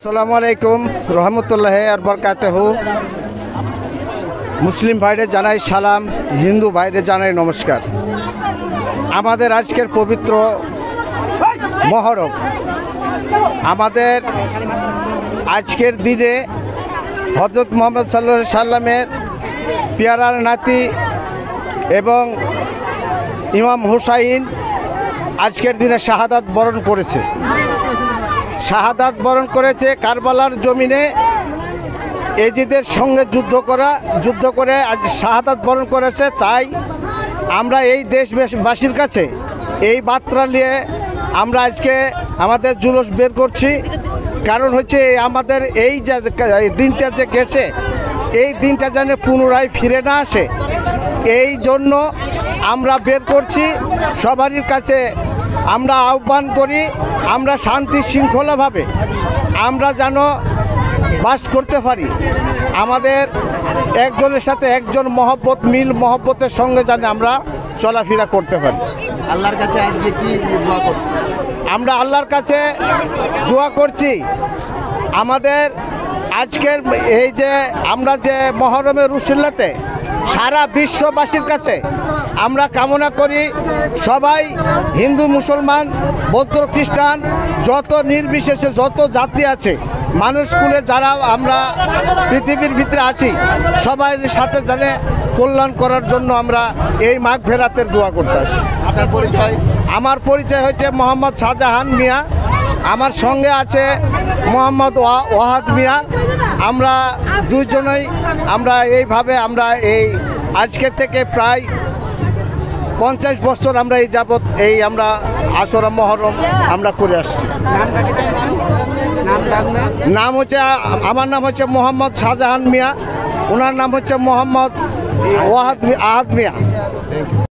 আসসালামু আলাইকুম রহমতুল্লাহ আর বরকাতুহু। মুসলিম ভাইরে জানাই সালাম, হিন্দু ভাইরে জানাই নমস্কার। আমাদের আজকের পবিত্র মহরম, আমাদের আজকের দিনে হযরত মুহাম্মদ সাল্লাল্লাহু আলাইহি সাল্লামের পেয়ারার নাতি এবং ইমাম হুসাইন আজকের দিনে শাহাদাত বরণ করেছে। শাহাদাত বরণ করেছে কারবালার জমিনে এজিদের সঙ্গে যুদ্ধ করে আজ শাহাদাত বরণ করেছে। তাই আমরা এই দেশবাসীর কাছে এই বার্তা নিয়ে আমরা আজকে আমাদের জুলুস বের করছি। কারণ হচ্ছে আমাদের এই যে দিনটা যে গেছে, এই দিনটা যেন পুনরায় ফিরে না আসে, এই জন্য আমরা বের করছি। সবারই কাছে আমরা আহ্বান করি, আমরা শান্তি শৃঙ্খলাভাবে আমরা যেন বাস করতে পারি। আমাদের একজনের সাথে একজন মহব্বতের সঙ্গে যেন আমরা চলাফেরা করতে পারি। আল্লাহর কাছে আজকে কি দোয়া করছেন? আমরা আল্লাহর কাছে দোয়া করছি আমাদের আজকের এই যে আমরা যে মহরমের উসিলাতে সারা বিশ্ববাসীর কাছে আমরা কামনা করি সবাই, হিন্দু মুসলমান বৌদ্ধ খ্রিস্টান যত নির্বিশেষে যত জাতি আছে, মানুষগুলো যারা আমরা পৃথিবীর ভিতরে আছি, সবাই সাথে জানে কল্যাণ করার জন্য আমরা এই মাগফিরাতের দোয়া করতে আসি। আপনার পরিচয়? আমার পরিচয় হচ্ছে মোহাম্মদ শাহজাহান মিয়া, আমার সঙ্গে আছে মোহাম্মদ ওয়াহাদ মিয়া। আমরা দুজনেই আমরা এইভাবে আমরা এই আজকে থেকে প্রায় 50 বছর আমরা এই যাবৎ এই আমরা আশুরা মহরম আমরা করে আসছি। নাম হচ্ছে, আমার নাম হচ্ছে মোহাম্মদ শাহজাহান মিয়া, ওনার নাম হচ্ছে মোহাম্মদ আহাদ মিয়া।